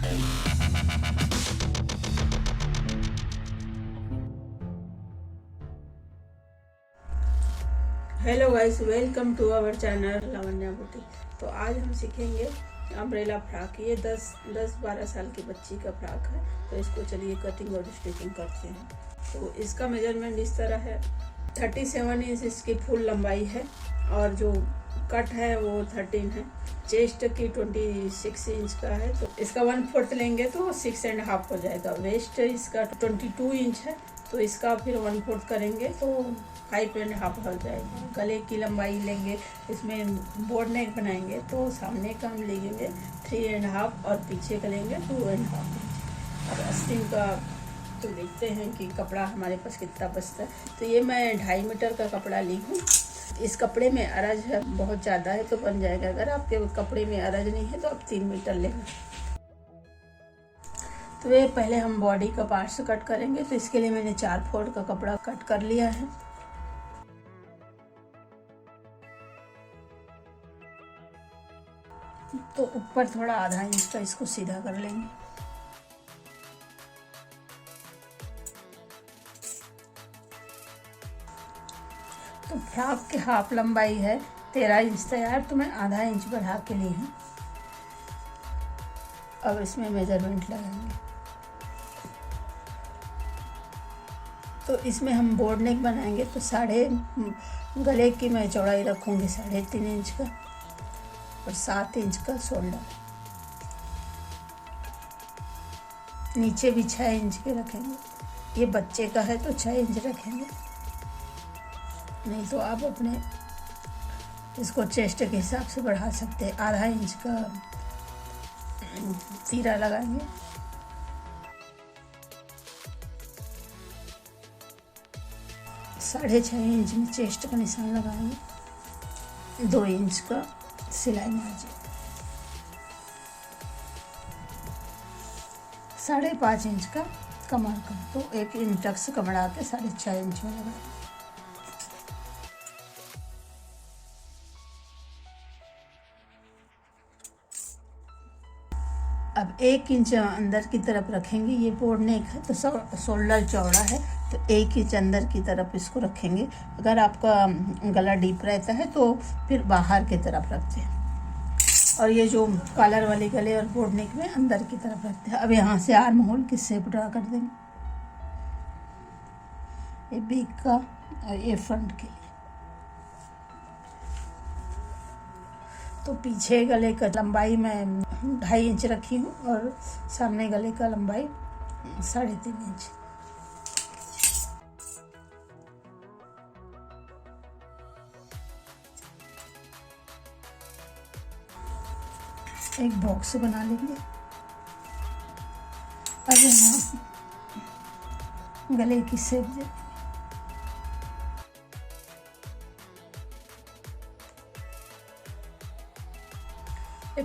Hello guys, welcome to our channel Lavanya boutique. तो आज हम सीखेंगे अम्ब्रेला फ्रॉक। ये 10-12 साल की बच्ची का फ्रॉक है। तो इसको चलिए कटिंग और स्टिचिंग करते हैं। तो इसका मेजरमेंट इस तरह है। 37 इंच इसकी फुल लंबाई है और जो कट है वो 13 है। चेस्ट की 26 इंच का है, तो इसका 1/4 लेंगे तो 6.5 हो जाएगा। वेस्ट इसका 22 इंच है, तो इसका फिर 1/4 करेंगे तो 5.5 हो जाएगा। गले की लंबाई लेंगे, इसमें बोर्ड नेक बनाएंगे तो सामने का हम लेंगे 3.5 और पीछे का लेंगे 2.5 इंच। अब आस्तीन का तो देखते हैं कि कपड़ा हमारे पास कितना बचता है। तो ये मैं 2.5 मीटर का कपड़ा ली हूँ। इस कपड़े में अरज है बहुत ज़्यादा है तो बन जाएगा। अगर आपके कपड़े में अरज नहीं है तो आप 3 मीटर लेंगे। तो ये पहले हम बॉडी का पार्ट्स कट करेंगे। तो इसके लिए मैंने 4 फोल्ड का कपड़ा कट कर लिया है। तो ऊपर थोड़ा आधा इंच का इसको सीधा कर लेंगे। तो फ्रॉक की हाफ लंबाई है 13 इंच तैयार, तो मैं आधा इंच बढ़ा के ली हूँ। अब इसमें मेजरमेंट लगाएंगे। तो इसमें हम बोर्ड नेक बनाएंगे तो गले की मैं चौड़ाई रखूँगी 3.5 इंच का और 7 इंच का शोल्डर। नीचे भी 6 इंच के रखेंगे। ये बच्चे का है तो 6 इंच रखेंगे, नहीं तो आप अपने इसको चेस्ट के हिसाब से बढ़ा सकते हैं। आधा इंच का तीरा लगाएंगे। साढ़े 6 इंच में चेस्ट का निशान लगाएंगे। 2 इंच का सिलाई मार्जिन, 5.5 इंच का कमर का, तो 1 इंच तक से कमर आके 6.5 इंच में लगाएंगे। अब 1 इंच अंदर की तरफ रखेंगे। ये बोर्ड नेक है तो शोल्डर चौड़ा है, तो 1 इंच अंदर की तरफ इसको रखेंगे। अगर आपका गला डीप रहता है तो फिर बाहर की तरफ रखते हैं, और ये जो कॉलर वाले गले और बोर्ड नेक में अंदर की तरफ रखते हैं। अब यहाँ से आर्म होल की शेप ड्रा कर देंगे। ये बैक का और ये फ्रंट के लिए। तो पीछे गले का लंबाई मैं 2.5 इंच रखी हूँ और सामने गले का लंबाई 3.5 इंच। एक बॉक्स बना लेंगे। अब यहाँ गले की शेप दे।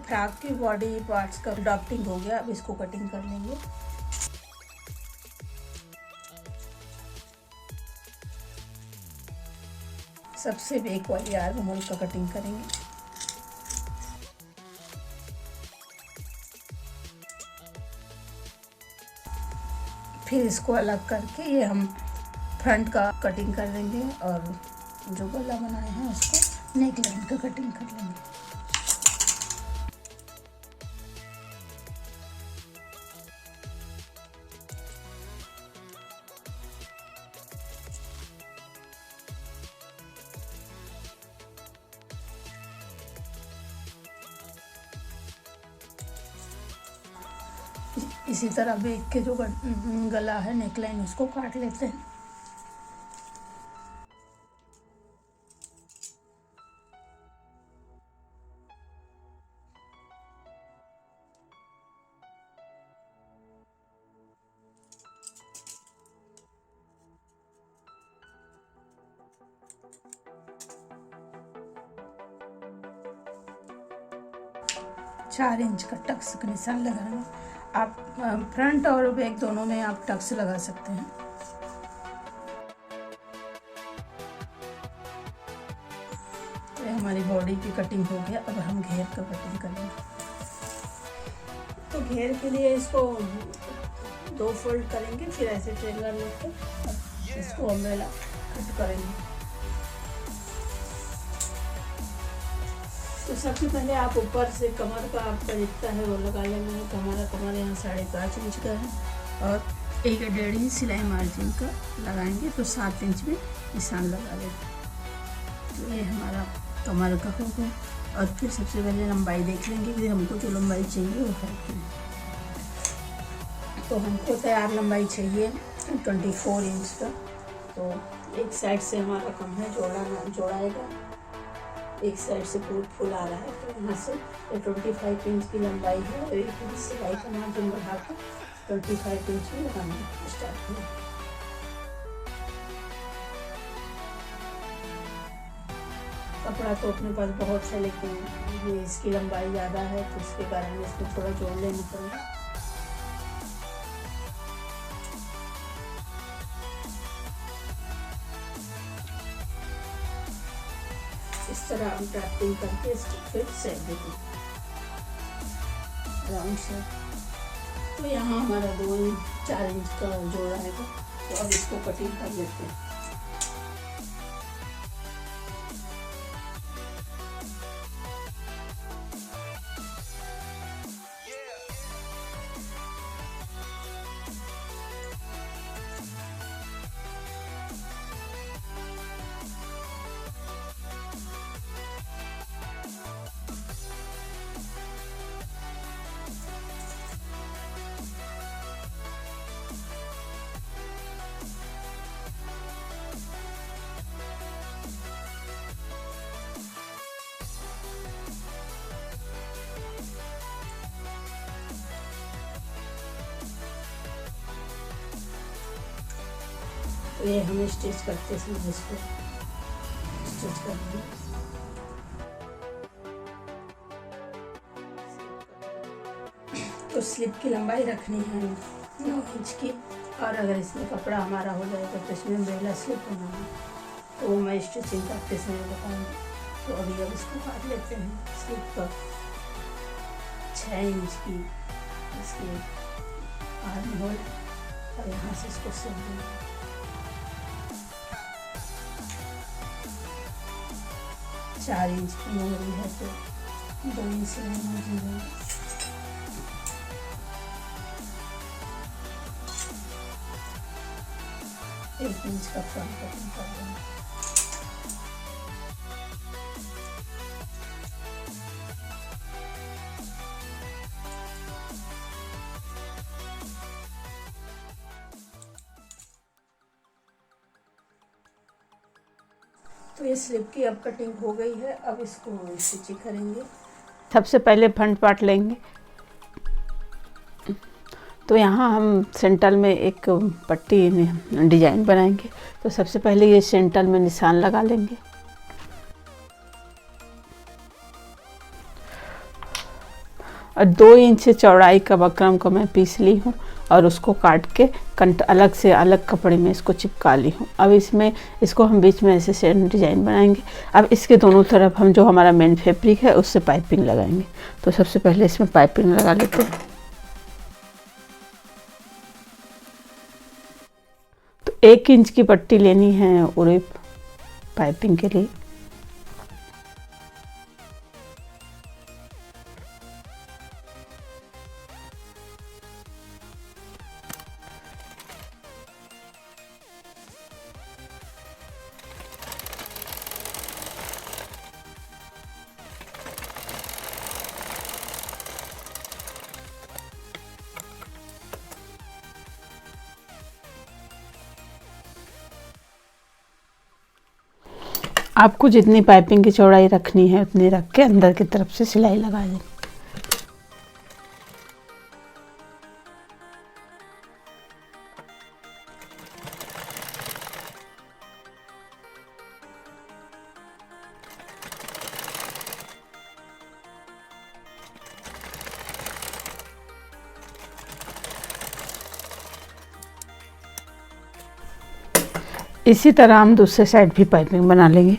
फ्रॉक की बॉडी पार्ट्स का ड्राफ्टिंग हो गया। अब इसको कटिंग कर लेंगे। सबसे बैक वाली आर्म होल का कटिंग करेंगे। फिर इसको अलग करके ये हम फ्रंट का कटिंग कर देंगे और जो गला बनाए हैं उसको नेक लाइन का कटिंग कर लेंगे। इसी तरह बैक के जो गला है नेकलाइन उसको काट लेते हैं। चार इंच का टक्स का निशान लगाएंगे। आप फ्रंट और बैक दोनों में आप टक्स लगा सकते हैं। तो हमारी बॉडी की कटिंग हो गया। अब हम घेर का कटिंग करेंगे। तो घेर के लिए इसको 2 फोल्ड करेंगे, फिर ऐसे ट्रेंगल लेके इसको अम्ब्रेला कट करेंगे। तो सबसे पहले आप ऊपर से कमर का आपका जितना है वो लगा लेना है। कमर यहाँ 5.5 इंच का है और 1.5 इंच सिलाई मार्जिन का लगाएंगे, तो 7 इंच में निशान लगा लेते हैं। तो ये हमारा कमर का हो गया। और फिर सबसे पहले लंबाई देख लेंगे कि हमको जो लंबाई चाहिए वो है कि। तो हमको तैयार लंबाई चाहिए 24 इंच का। तो एक साइड से हमारा कम है, जोड़ाएगा, एक साइड से फुल आ रहा है। तो यहाँ से 25 इंच की लंबाई है और एक इंच सिलाई का मार्जिन बढ़ाकर 25 इंच में लगाना स्टार्ट करें। कपड़ा तो अपने पास बहुत है, लेकिन ये इसकी लंबाई ज़्यादा है तो इसके कारण इसको थोड़ा जोड़ लेना पड़ेगा। इस तरह हम ड्राफ्टिंग करके फिर सेट देते हैं राउंड शेप। तो यहाँ हमारा 4 इंच का जोड़ा है, तो अब इसको कटिंग कर लेते हैं। तो ये हमें स्टिच करते समय इसको स्टिच करेंगे। तो स्लिप की लंबाई रखनी है 9 इंच की, और अगर इसमें कपड़ा हमारा हो जाएगा तो इसमें अम्ब्रेला स्लिप बनाना, तो वो मैं स्टिचिंग करते समय बताऊँगी। तो अभी अब इसको काट लेते हैं। स्लिप का 6 इंच की इसकी आर्म होल, और यहाँ से इसको सिल देंगे। चार इंच की मोहरी है तो 2 इंच सिलाई मार्जिन है। एक इंच का फ्रंट कटिंग कर देंगे। तो ये स्लिप की अब कटिंग हो गई है। अब इसको स्टिचिंग करेंगे। सबसे पहले फ्रंट पार्ट लेंगे। तो यहाँ हम सेंटर में एक पट्टी डिजाइन बनाएंगे। तो सबसे पहले ये सेंटर में निशान लगा लेंगे। और 2 इंच चौड़ाई का बकरम को मैं पीस ली हूँ और उसको काट के अलग से अलग कपड़े में इसको चिपका ली हूँ। अब इसमें इसको हम बीच में ऐसे डिजाइन बनाएंगे। अब इसके दोनों तरफ हम जो हमारा मेन फैब्रिक है उससे पाइपिंग लगाएंगे। तो सबसे पहले इसमें पाइपिंग लगा लेते हैं। तो 1 इंच की पट्टी लेनी है पूरे पाइपिंग के लिए। आपको जितनी पाइपिंग की चौड़ाई रखनी है उतनी रख के अंदर की तरफ से सिलाई लगा दें। इसी तरह हम दूसरे साइड भी पाइपिंग बना लेंगे।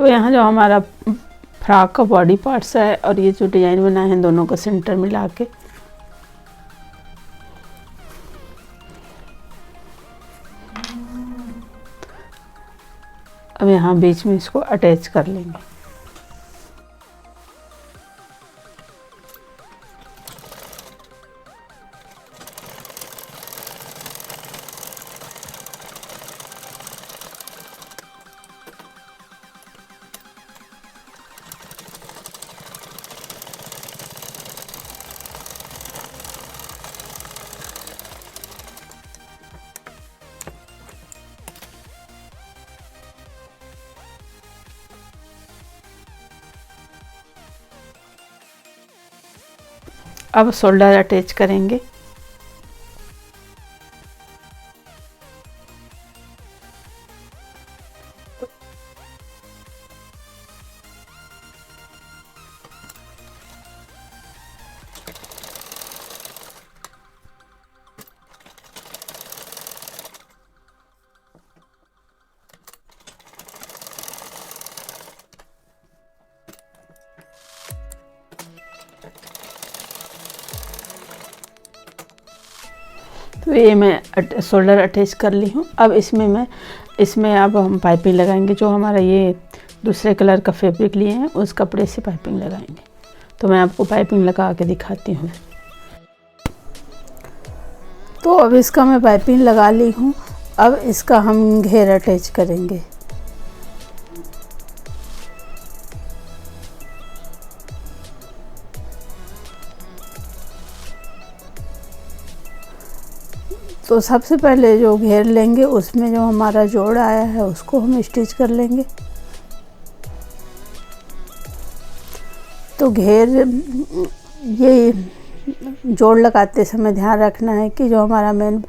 तो यहाँ जो हमारा फ्रॉक का बॉडी पार्ट्स है और ये जो डिज़ाइन बना है दोनों को सेंटर मिला के अब यहाँ बीच में इसको अटैच कर लेंगे। अब शोल्डर अटैच करेंगे। तो ये मैं शोल्डर अटैच कर ली हूँ। अब इसमें अब हम पाइपिंग लगाएंगे। जो हमारा ये दूसरे कलर का फैब्रिक लिए हैं उस कपड़े से पाइपिंग लगाएंगे। तो मैं आपको पाइपिंग लगा के दिखाती हूँ। तो अब इसका मैं पाइपिंग लगा ली हूँ। अब इसका हम घेर अटैच करेंगे। तो सबसे पहले जो घेर लेंगे उसमें जो हमारा जोड़ आया है उसको हम स्टिच कर लेंगे। तो घेर ये जोड़ लगाते समय ध्यान रखना है कि जो हमारा मेन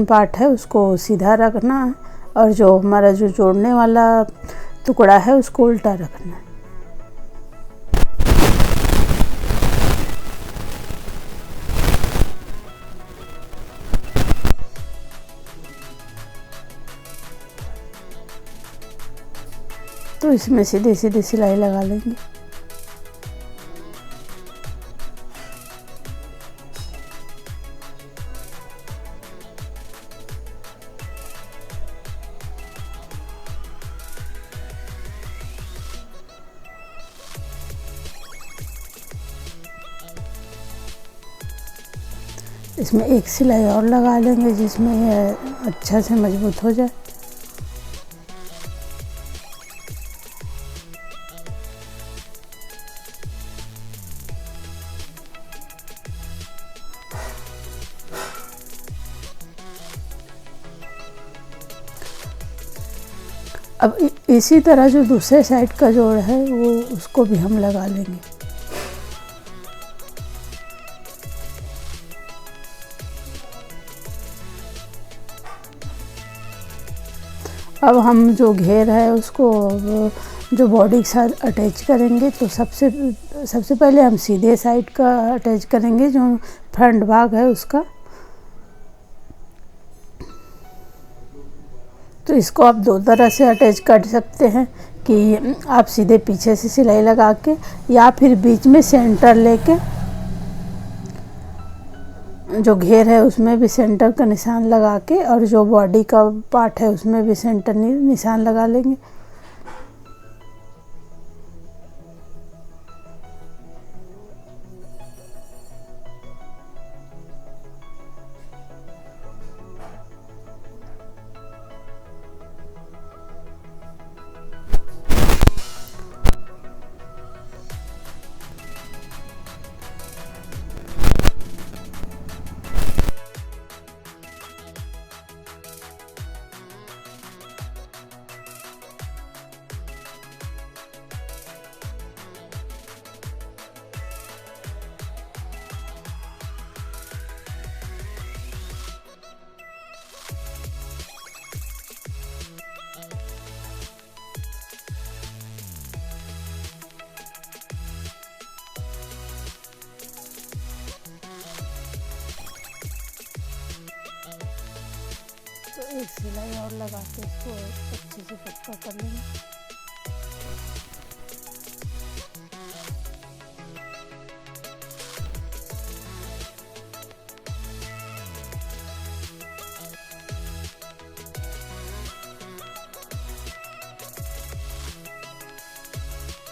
पार्ट है उसको सीधा रखना है और जो हमारा जो जोड़ने वाला टुकड़ा है उसको उल्टा रखना है। तो इसमें सीधी सीधी सिलाई लगा लेंगे। इसमें एक सिलाई और लगा लेंगे जिसमें यह अच्छा से मजबूत हो जाए। अब इसी तरह जो दूसरे साइड का जोड़ है वो उसको भी हम लगा लेंगे। अब हम जो घेर है उसको जो बॉडी के साथ अटैच करेंगे। तो सबसे पहले हम सीधे साइड का अटैच करेंगे, जो फ्रंट भाग है उसका। तो इसको आप दो तरह से अटैच कर सकते हैं कि आप सीधे पीछे से सिलाई लगा के या फिर बीच में सेंटर लेके जो घेर है उसमें भी सेंटर का निशान लगा के और जो बॉडी का पार्ट है उसमें भी सेंटर निशान लगा लेंगे। एक सिलाई और लगा के इसको अच्छे से पक्का कर लेंगे।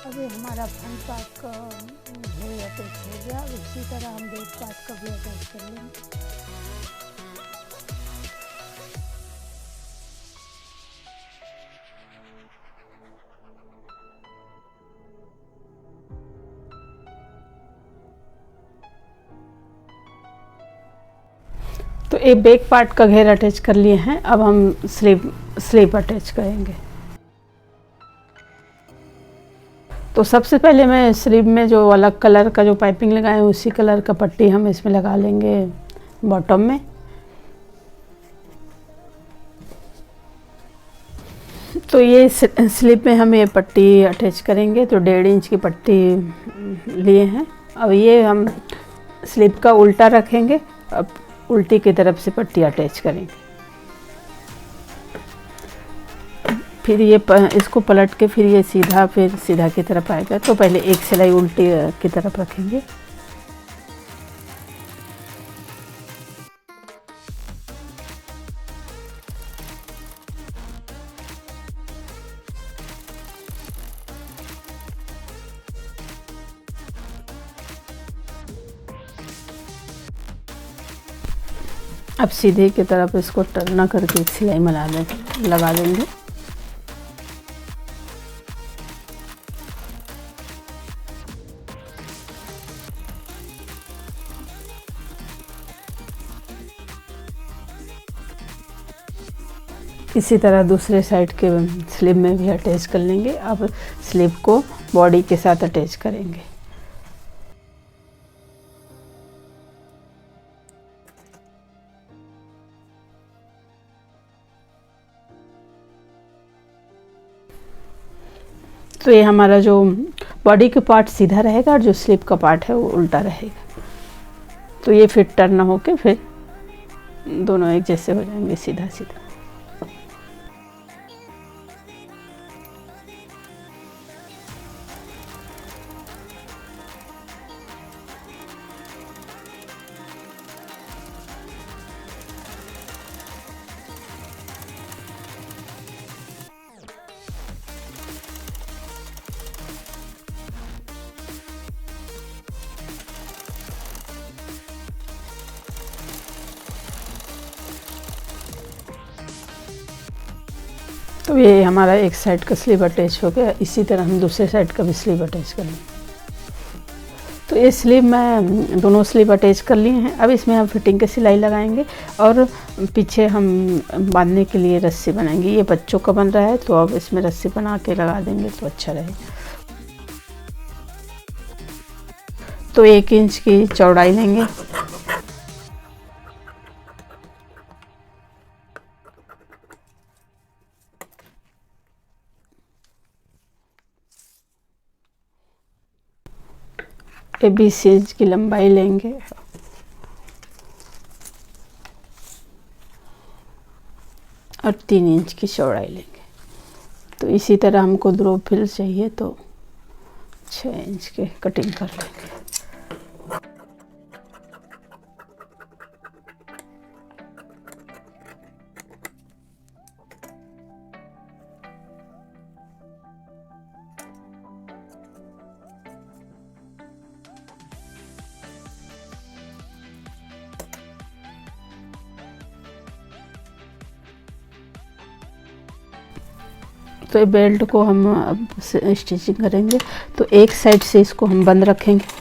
अभी हमारा फ्रंट पार्ट का भी अटैच हो गया। अब इसी तरह हम बैक पार्ट का भी अटैच कर लेंगे। तो एक बैक पार्ट का घेर अटैच कर लिए हैं। अब हम स्लीव अटैच करेंगे। तो सबसे पहले मैं स्लीव में जो अलग कलर का जो पाइपिंग लगाए हैं उसी कलर का पट्टी हम इसमें लगा लेंगे बॉटम में। तो ये स्लीव में हम ये पट्टी अटैच करेंगे। तो 1.5 इंच की पट्टी लिए हैं। अब ये हम स्लीव का उल्टा रखेंगे। अब उल्टी की तरफ से पट्टी अटैच करेंगे। फिर ये इसको पलट के फिर ये सीधा की तरफ आएगा। तो पहले एक सिलाई उल्टी की तरफ रखेंगे। अब सीधे की तरफ इसको टर्न करके एक सिलाई लगा देंगे। इसी तरह दूसरे साइड के स्लीव में भी अटैच कर लेंगे। अब स्लीव को बॉडी के साथ अटैच करेंगे। तो ये हमारा जो बॉडी का पार्ट सीधा रहेगा और जो स्लीव का पार्ट है वो उल्टा रहेगा। तो ये फिर टर्न होके फिर दोनों एक जैसे हो जाएंगे सीधा सीधा। तो ये हमारा एक साइड का स्लीव अटैच हो गया। इसी तरह हम दूसरे साइड का भी स्लीव अटैच करेंगे। तो ये स्लीव मैं दोनों स्लीव अटैच कर लिए हैं। अब इसमें हम फिटिंग की सिलाई लगाएंगे और पीछे हम बांधने के लिए रस्सी बनाएंगे। ये बच्चों का बन रहा है तो अब इसमें रस्सी बना के लगा देंगे तो अच्छा रहेगा। तो 1 इंच की चौड़ाई लेंगे। ये 20 इंच की लंबाई लेंगे और 3 इंच की चौड़ाई लेंगे। तो इसी तरह हमको ड्रॉ फिल चाहिए तो 6 इंच के कटिंग कर लेंगे। तो ये बेल्ट को हम अब स्टिचिंग करेंगे। तो एक साइड से इसको हम बंद रखेंगे।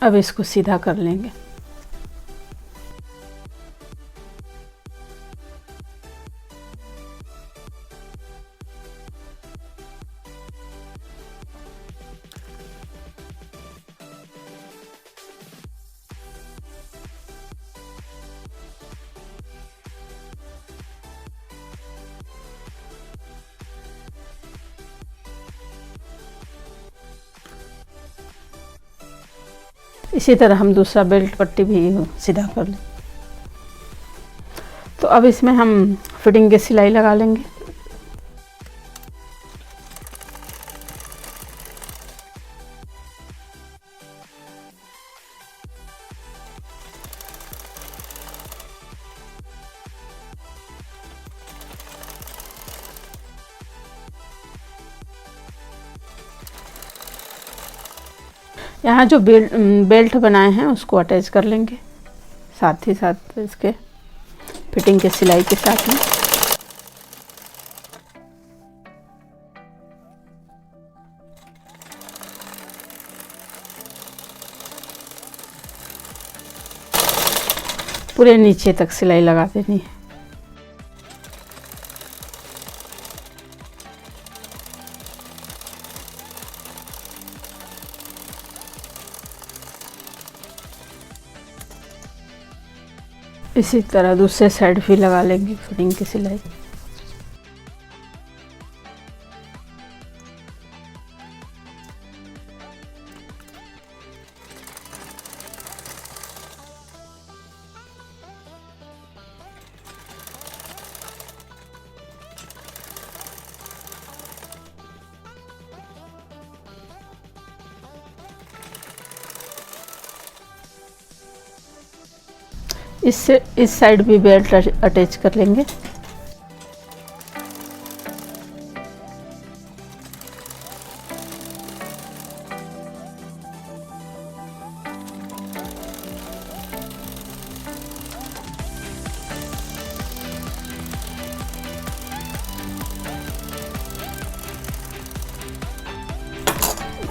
अब इसको सीधा कर लेंगे। इसी तरह हम दूसरा बेल्ट पट्टी भी सीधा कर लें। तो अब इसमें हम फिटिंग की सिलाई लगा लेंगे। यहाँ जो बेल्ट बनाए हैं उसको अटैच कर लेंगे, साथ ही साथ इसके फिटिंग के सिलाई के साथ में। पूरे नीचे तक सिलाई लगा देनी है। इसी तरह दूसरे साइड भी लगा लेंगे फिटिंग की सिलाई। इस साइड भी बेल्ट अटैच कर लेंगे।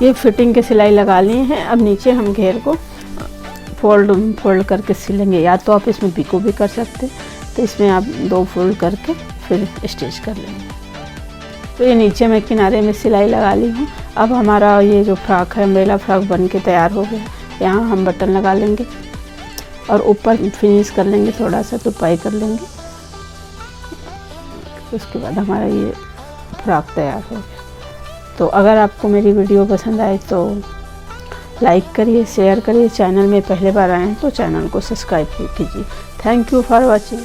ये फिटिंग की सिलाई लगा ली है। अब नीचे हम घेर को फोल्ड करके सिलेंगे। या तो आप इसमें पिको भी कर सकते हैं, तो इसमें आप 2 फोल्ड करके फिर स्टिच कर लेंगे। तो ये नीचे मैं किनारे में सिलाई लगा ली हूँ। अब हमारा ये जो फ्रॉक है, अम्ब्रेला फ्रॉक बन के तैयार हो गया। यहाँ हम बटन लगा लेंगे और ऊपर फिनिश कर लेंगे, थोड़ा सा तुरपाई कर लेंगे। उसके बाद हमारा ये फ्रॉक तैयार हो गया। तो अगर आपको मेरी वीडियो पसंद आए तो लाइक करिए, शेयर करिए। चैनल में पहले बार आए हैं तो चैनल को सब्सक्राइब कीजिए। Thank you for watching.